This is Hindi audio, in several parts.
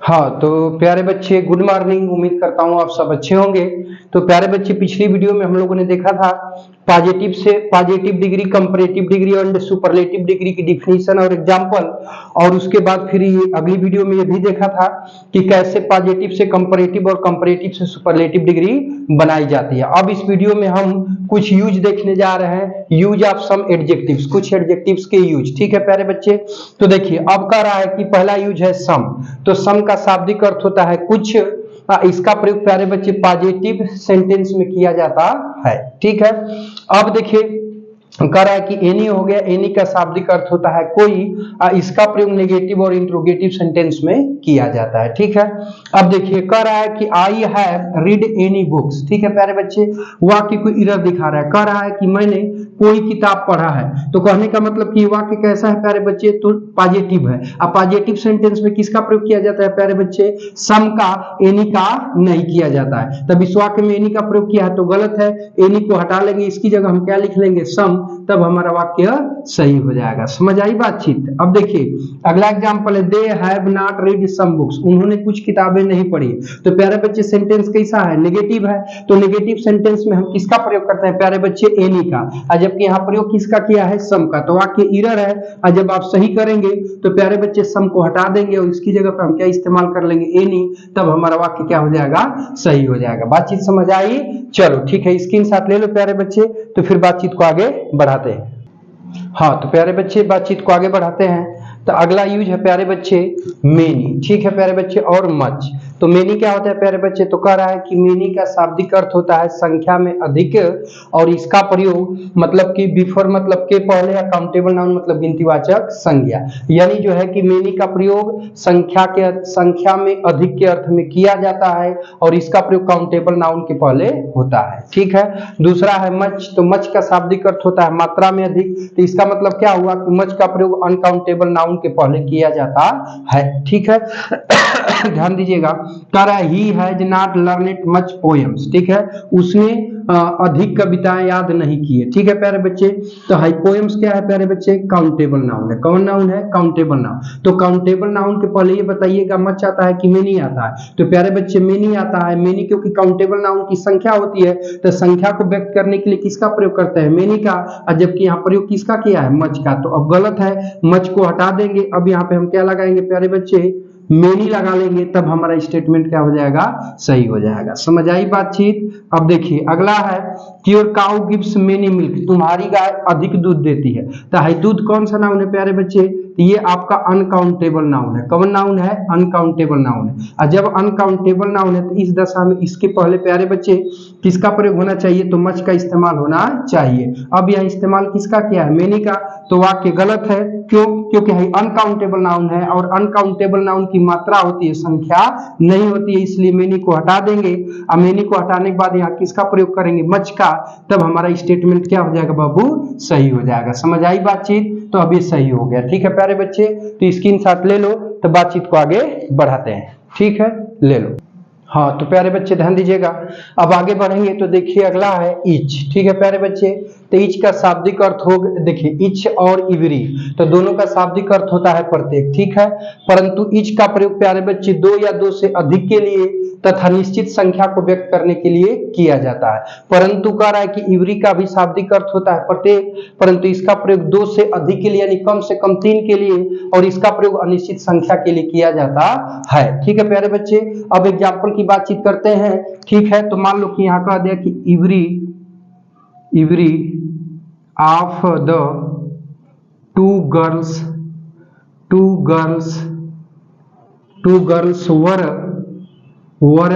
हाँ तो प्यारे बच्चे गुड मॉर्निंग। उम्मीद करता हूँ आप सब अच्छे होंगे। तो प्यारे बच्चे पिछली वीडियो में हम लोगों ने देखा था positive degree, comparative degree and superlative degree की डिफिनीशन और एग्जांपल। और उसके बाद फिर ये अगली वीडियो में ये भी देखा था कि कैसे पॉजिटिव से कंपैरेटिव और कंपैरेटिव से सुपरलेटिव डिग्री बनाई जाती है। अब इस वीडियो में हम कुछ यूज देखने जा रहे हैं, यूज ऑफ सम एडजेक्टिव्स, कुछ एडजेक्टिव्स के यूज। ठीक है प्यारे बच्चे, तो देखिए अब कह रहा है कि पहला यूज है सम। तो सम का शाब्दिक अर्थ होता है कुछ। इसका प्रयोग प्यारे बच्चे पॉजिटिव सेंटेंस में किया जाता है। ठीक है, अब देखिए कह रहा है कि एनी हो गया, एनी का शाब्दिक अर्थ होता है कोई। इसका प्रयोग नेगेटिव और इंट्रोगेटिव सेंटेंस में किया जाता है। ठीक है, अब देखिए कह रहा है कि I have read any books. ठीक है प्यारे बच्चे, वाक्य को एरर दिखा रहा है, कह रहा है कि मैंने कोई किताब पढ़ा है। तो कहने का मतलब कि वाक्य कैसा है प्यारे बच्चे, तो पॉजिटिव है। अब पॉजिटिव सेंटेंस में किसका प्रयोग किया जाता है प्यारे बच्चे, सम का, एनी का नहीं किया जाता है। तब इस वाक्य में एनी का प्रयोग किया है तो गलत है, एनी को हटा लेंगे, इसकी जगह हम क्या लिख लेंगे, सम, तब हमारा वाक्य सही हो जाएगा। समझ आई बातचीत। अब देखिए अगला एग्जांपल है, they have not read some books, उन्होंने कुछ किताबें नहीं पढ़ी। तो प्यारे बच्चे सेंटेंस कैसा है, नेगेटिव है। तो नेगेटिव सेंटेंस में हम किसका प्रयोग करते हैं प्यारे बच्चे, एनी का, और जबकि यहाँ प्रयोग किसका किया है, सम का। तो वाक्य एरर है, और जब आप सही करेंगे तो प्यारे बच्चे सम को हटा देंगे और इसकी जगह पर हम क्या इस्तेमाल कर लेंगे, एनी, तब हमारा वाक्य क्या हो जाएगा, सही हो जाएगा। बातचीत समझ आई। चलो ठीक है, स्क्रीनशॉट ले लो प्यारे बच्चे, तो फिर बातचीत को आगे बढ़ाते हैं। हाँ तो प्यारे बच्चे बातचीत को आगे बढ़ाते हैं। तो अगला यूज है प्यारे बच्चे मेनी। ठीक है प्यारे बच्चे, और मच। तो मेनी क्या होता है प्यारे बच्चे, तो कह रहा है कि मेनी का शाब्दिक अर्थ होता है संख्या में अधिक, और इसका प्रयोग मतलब कि बिफोर मतलब के पहले, या काउंटेबल नाउन मतलब गिनतीवाचक संज्ञा। यानी जो है कि मेनी का प्रयोग संख्या में अधिक के अर्थ में किया जाता है, और इसका प्रयोग काउंटेबल नाउन के पहले होता है। ठीक है, दूसरा है मच। तो मच का शाब्दिक अर्थ होता है मात्रा में अधिक। तो इसका मतलब क्या हुआ कि मच का प्रयोग अनकाउंटेबल नाउन के पहले किया जाता है। ठीक है ध्यान दीजिएगा, कह रहा है he has not learned much poems. ठीक है, उसने अधिक कविताएं याद नहीं की है। ठीक है प्यारे बच्चे, तो हाई पोएम्स क्या है प्यारे बच्चे, काउंटेबल नाउन है। कौन नाउन है, काउंटेबल नाउन। तो काउंटेबल नाउन के पहले ये बताइएगा मच आता है कि मेनी आता है। तो प्यारे बच्चे मेनी आता है। मेनी क्योंकि काउंटेबल नाउन की संख्या होती है, तो संख्या को व्यक्त करने के लिए किसका प्रयोग करते हैं, मेनी का, और जबकि यहाँ प्रयोग किसका किया है, मच का। तो अब गलत है, मच को हटा देंगे। अब यहाँ पे हम क्या लगाएंगे प्यारे बच्चे, मेनी लगा लेंगे, तब हमारा स्टेटमेंट क्या हो जाएगा, सही हो जाएगा। समझ आई बातचीत। अब देखिए अगला है, your cow gives many milk, तुम्हारी गाय अधिक दूध देती है। तो हाई दूध कौन सा नाउन है प्यारे बच्चे, तो ये आपका अनकाउंटेबल नाउन है। कौन नाउन है, अनकाउंटेबल नाउन है। और जब अनकाउंटेबल नाउन है तो इस दशा में इसके पहले प्यारे बच्चे किसका प्रयोग होना चाहिए, तो मच का इस्तेमाल होना चाहिए। अब यह इस्तेमाल किसका किया है, मेनी का। तो वाक्य गलत है, क्यों, क्योंकि अनकाउंटेबल नाउन है, और अनकाउंटेबल नाउन की मात्रा होती है, संख्या नहीं होती है, इसलिए मेनी को हटा देंगे। अब मेनी को हटाने के बाद यहाँ किसका प्रयोग करेंगे, मच का, तब हमारा स्टेटमेंट क्या हो जाएगा बाबू, सही हो जाएगा। समझ आई बातचीत। तो अब ये सही हो गया। ठीक है प्यारे बच्चे, तो स्क्रीनशॉट ले लो, तो बातचीत को आगे बढ़ाते हैं। ठीक है, ले लो। हाँ तो प्यारे बच्चे ध्यान दीजिएगा, अब आगे बढ़ेंगे तो देखिए अगला है इच। ठीक है प्यारे बच्चे, तो इच का शाब्दिक अर्थ हो, देखिए इच और इवरी, तो दोनों का शाब्दिक अर्थ होता है प्रत्येक। ठीक है, परंतु इच का प्रयोग प्यारे बच्चे दो या दो से अधिक के लिए तथा निश्चित संख्या को व्यक्त करने के लिए किया जाता है। परंतु कह रहा है कि इवरी का भी शाब्दिक अर्थ होता है प्रत्येक, परंतु इसका प्रयोग दो से अधिक के लिए यानी कम से कम 3 के लिए, और इसका प्रयोग अनिश्चित संख्या के लिए किया जाता है। ठीक है प्यारे बच्चे, अब एग्जाम्पल की बातचीत करते हैं। ठीक है, तो मान लो कि यहाँ कह दिया कि every of the two girls were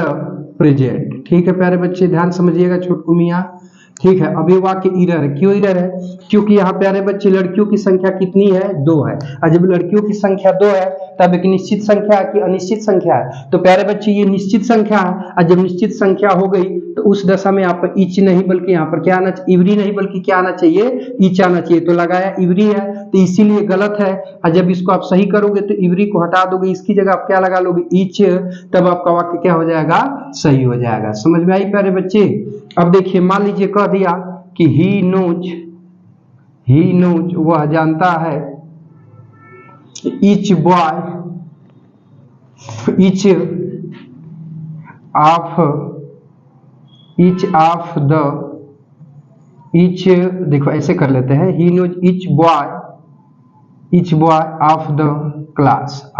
present. ठीक है प्यारे बच्चे, ध्यान समझिएगा छोटकू मियाँ। ठीक है, अभी वाक्य एरर है। क्यों एरर है, क्योंकि यहाँ प्यारे बच्चे लड़कियों की संख्या कितनी है, 2 है, और जब लड़कियों की संख्या 2 है तब एक निश्चित संख्या है कि अनिश्चित संख्या है। तो प्यारे बच्चे ये निश्चित संख्या है, और जब निश्चित संख्या हो गई तो उस दशा में यहाँ पर इच नहीं बल्कि यहाँ पर क्या आना चाहिए, इवरी नहीं बल्कि क्या आना चाहिए, इच आना चाहिए। तो लगाया इवरी है, तो इसीलिए गलत है। और जब इसको आप सही करोगे तो इवरी को हटा दोगे, इसकी जगह आप क्या लगा लोगे, इच, तब आपका वाक्य क्या हो जाएगा, सही हो जाएगा। समझ में आई प्यारे बच्चे। अब देखिए मान लीजिए कह दिया कि ही नोज, वह जानता है, ईच देखो ऐसे कर लेते हैं, he knows each boy of the class,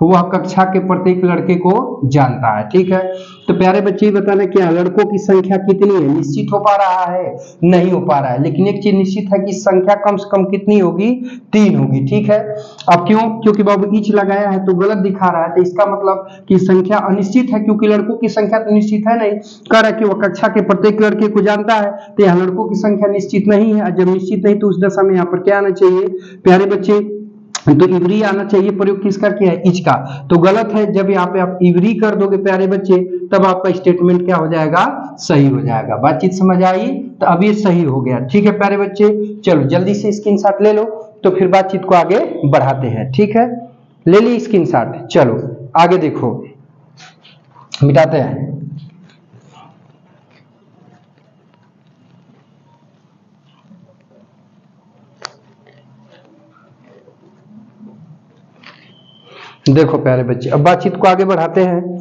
वह कक्षा के प्रत्येक लड़के को जानता है। ठीक है, तो प्यारे बच्चे बताना क्या लड़कों की संख्या कितनी है, निश्चित हो पा रहा है, नहीं हो पा रहा है, लेकिन एक चीज निश्चित है कि संख्या कम से कम कितनी होगी, 3 होगी। ठीक है, अब क्यों, क्योंकि बाबू ईच लगाया है तो गलत दिखा रहा है, तो इसका मतलब कि संख्या अनिश्चित है, क्योंकि लड़कों की संख्या तो निश्चित है नहीं, कह रहा है कि वह कक्षा के प्रत्येक लड़के को जानता है, तो यहाँ लड़कों की संख्या निश्चित नहीं है। जब निश्चित नहीं तो उस दशा में यहाँ पर क्या आना चाहिए प्यारे बच्चे, तो इवरी आना चाहिए। प्रयोग किसका किया है, इच का, तो गलत है। जब यहाँ पे आप इवरी कर दोगे प्यारे बच्चे, तब आपका स्टेटमेंट क्या हो जाएगा, सही हो जाएगा। बातचीत समझ आई, तो अब ये सही हो गया। ठीक है प्यारे बच्चे, चलो जल्दी से स्क्रीनशॉट ले लो, तो फिर बातचीत को आगे बढ़ाते हैं। ठीक है, ले ली स्क्रीनशॉट, चलो आगे देखो, मिटाते हैं। देखो प्यारे बच्चे, अब बातचीत को आगे बढ़ाते हैं।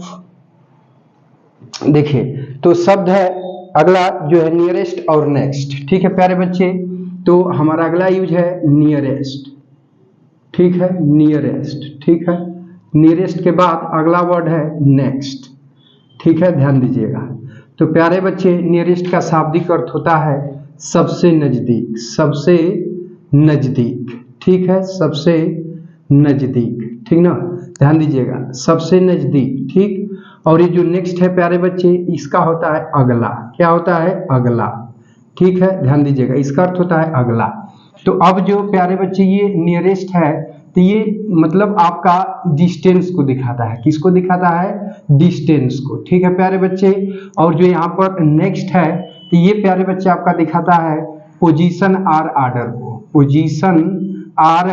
देखिए, तो शब्द है अगला जो है नियरेस्ट और नेक्स्ट। ठीक है प्यारे बच्चे, तो हमारा अगला यूज है नियरेस्ट। ठीक है, नियरेस्ट। ठीक है, नियरेस्ट के बाद अगला वर्ड है नेक्स्ट। ठीक है, ध्यान दीजिएगा। तो प्यारे बच्चे, नियरेस्ट का शाब्दिक अर्थ होता है सबसे नजदीक, सबसे नजदीक। ठीक है, सबसे नजदीक, ठीक ना, ध्यान दीजिएगा, सबसे नजदीक। ठीक, और ये जो नेक्स्ट है प्यारे बच्चे, इसका होता है अगला। क्या होता है, अगला। ठीक है, ध्यान दीजिएगा, इसका अर्थ होता है अगला। तो अब जो प्यारे बच्चे ये नियरेस्ट है, तो ये मतलब आपका डिस्टेंस को दिखाता है, किसको दिखाता है, डिस्टेंस को। ठीक है प्यारे बच्चे, और जो यहाँ पर नेक्स्ट है, तो ये प्यारे बच्चे आपका दिखाता है पोजीशन आर आर्डर को, पोजीशन आर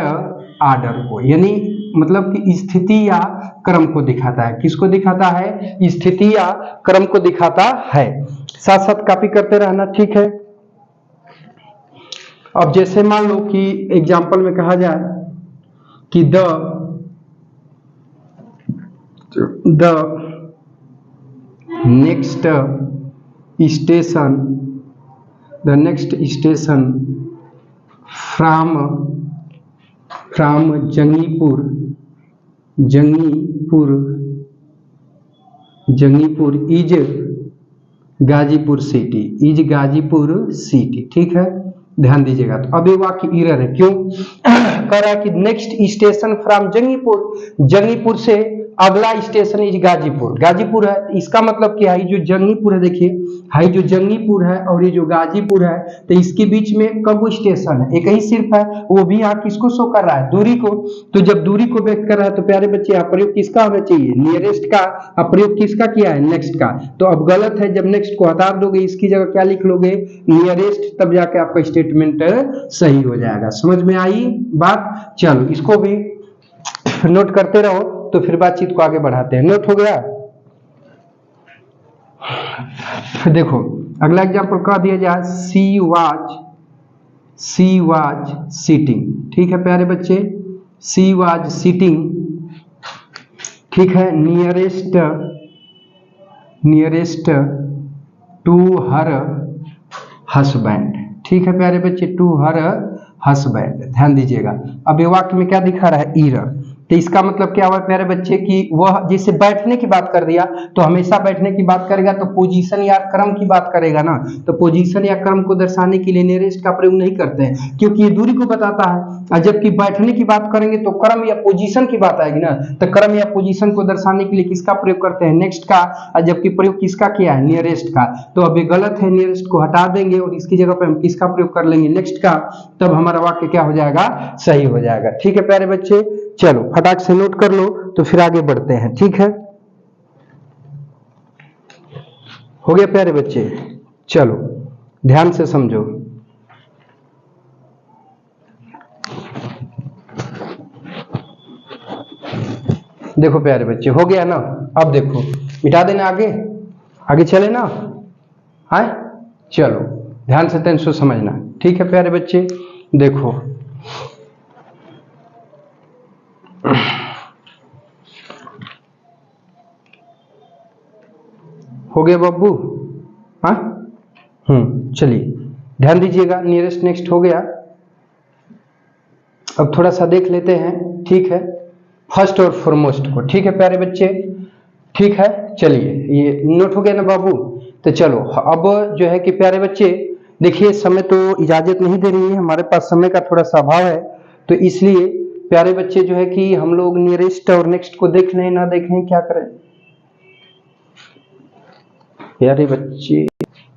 आर्डर को, यानी मतलब कि स्थिति या क्रम को दिखाता है। किसको दिखाता है, स्थिति या क्रम को दिखाता है। साथ साथ कॉपी करते रहना। ठीक है, अब जैसे मान लो कि एग्जाम्पल में कहा जाए कि the next station from Jangipur is Ghazipur city. ठीक है, ध्यान दीजिएगा। तो अब ये वाक्य एरर है, क्यों, कह रहा है कि नेक्स्ट स्टेशन फ्रॉम जंगीपुर से अगला स्टेशन इज गाजीपुर है। इसका मतलब क्या है, जो जंगीपुर है, देखिए हाई जो जंगीपुर है और ये जो गाजीपुर है, तो इसके बीच में कब स्टेशन है, एक ही सिर्फ है, वो भी यहाँ किसको शो कर रहा है, दूरी को। तो जब दूरी को व्यक्त कर रहा है, तो प्यारे बच्चे यहाँ प्रयोग किसका होना चाहिए, नियरेस्ट का। अब प्रयोग किसका किया है, नेक्स्ट का। तो अब गलत है, जब नेक्स्ट को हटा दोगे, इसकी जगह क्या लिख लोगे, नियरेस्ट, तब जाके आपका स्टेटमेंट सही हो जाएगा। समझ में आई बात, चलो इसको भी नोट करते रहो, तो फिर बातचीत को आगे बढ़ाते हैं। नोट हो गया, देखो अगला एग्जाम्पल कह दिया जाए, सी वाज सिटिंग। ठीक है प्यारे बच्चे, सी वाज सिटिंग। ठीक है, नियरेस्ट टू हर हस्बैंड। ठीक है प्यारे बच्चे, टू हर हस्बैंड, ध्यान दीजिएगा। अब ये वाक्य में क्या दिखा रहा है, ईरर। तो इसका मतलब क्या हुआ प्यारे बच्चे कि वह जैसे बैठने की बात कर दिया, तो हमेशा बैठने की बात करेगा तो पोजीशन या क्रम की बात करेगा ना, तो पोजीशन या क्रम को दर्शाने के लिए नियरेस्ट का प्रयोग नहीं करते हैं, क्योंकि ये दूरी को बताता है। और जबकि बैठने की बात करेंगे तो क्रम या पोजीशन की बात आएगी ना, तो क्रम या पोजीशन को दर्शाने के लिए किसका प्रयोग करते हैं, नेक्स्ट का। और जबकि प्रयोग किसका किया है, नियरेस्ट का। तो अब ये गलत है, नियरेस्ट को हटा देंगे और इसकी जगह पे हम किसका प्रयोग कर लेंगे, नेक्स्ट का, तब हमारा वाक्य क्या हो जाएगा, सही हो जाएगा। ठीक है प्यारे बच्चे, चलो फटाक से नोट कर लो, तो फिर आगे बढ़ते हैं। ठीक है, हो गया प्यारे बच्चे, चलो ध्यान से समझो। देखो प्यारे बच्चे, हो गया ना। अब देखो मिटा देना, आगे चले ना, है, चलो ध्यान से टेंस समझना। ठीक है प्यारे बच्चे, देखो हो गया बाबू? हाँ, चलिए ध्यान दीजिएगा। नियरेस्ट नेक्स्ट हो गया। अब थोड़ा सा देख लेते हैं, ठीक है, फर्स्ट और फॉरमोस्ट को। ठीक है प्यारे बच्चे, ठीक है, चलिए ये नोट हो गया ना बाबू? तो चलो अब जो है कि प्यारे बच्चे देखिए, समय तो इजाजत नहीं दे रही है, हमारे पास समय का थोड़ा सा अभाव है, तो इसलिए प्यारे बच्चे जो है कि हम लोग नियरेस्ट और नेक्स्ट को देख लें, ना देखें, क्या करें प्यारे बच्चे?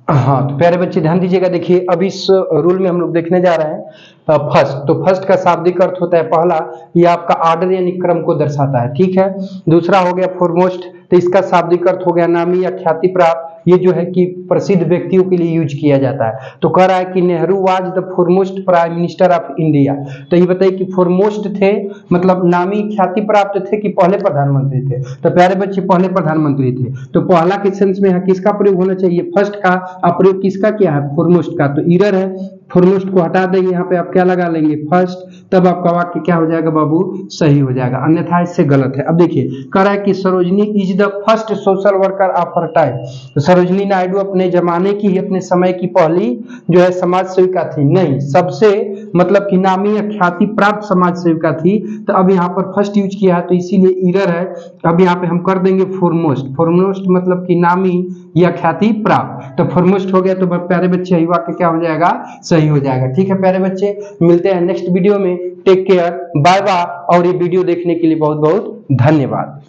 हाँ, तो प्यारे बच्चे ध्यान दीजिएगा। देखिए अब इस रूल में हम लोग देखने जा रहे हैं फर्स्ट। तो फर्स्ट का शाब्दिक अर्थ होता है पहला, ये आपका आर्डर यानी क्रम को दर्शाता है, ठीक है। दूसरा हो गया फॉरमोस्ट, तो इसका शाब्दिक अर्थ हो गया नामी या ख्याति प्राप्त, ये जो है कि प्रसिद्ध व्यक्तियों के लिए यूज किया जाता है। तो कह रहा है कि Nehru was the foremost prime minister of India. तो ये बताइए कि फॉरमोस्ट थे मतलब नामी ख्याति प्राप्त थे कि पहले प्रधानमंत्री थे? तो प्यारे बच्चे पहले प्रधानमंत्री थे। तो पहला के सेंस में यहाँ किसका प्रयोग होना चाहिए? फर्स्ट का। अब प्रयोग किसका किया है? फॉरमोस्ट का। तो इरर है, फॉरमोस्ट को हटा देंगे, यहाँ पे आप क्या लगा लेंगे? फर्स्ट, तब आपका वाक्य क्या हो जाएगा बाबू? सही हो जाएगा, अन्यथा इससे गलत है। अब देखिए कह रहा है कि Sarojini is the first social worker of her time. तो सरोजनी नायडू अपने जमाने की ही, अपने समय की पहली जो है समाज सेविका थी? नहीं, सबसे मतलब कि नामी या ख्याति प्राप्त समाज सेविका थी। तो अब यहाँ पर फर्स्ट यूज किया है, तो इसीलिए इरर है। अब यहाँ पे हम कर देंगे फॉरमोस्ट। फॉरमोस्ट मतलब कि नामी या ख्याति प्राप्त। तो फॉरमोस्ट हो गया, तो प्यारे बच्चे यही वाक्य क्या हो जाएगा? सही हो जाएगा। ठीक है प्यारे बच्चे, मिलते हैं नेक्स्ट वीडियो में। Take care, bye bye. और ये वीडियो देखने के लिए बहुत बहुत धन्यवाद।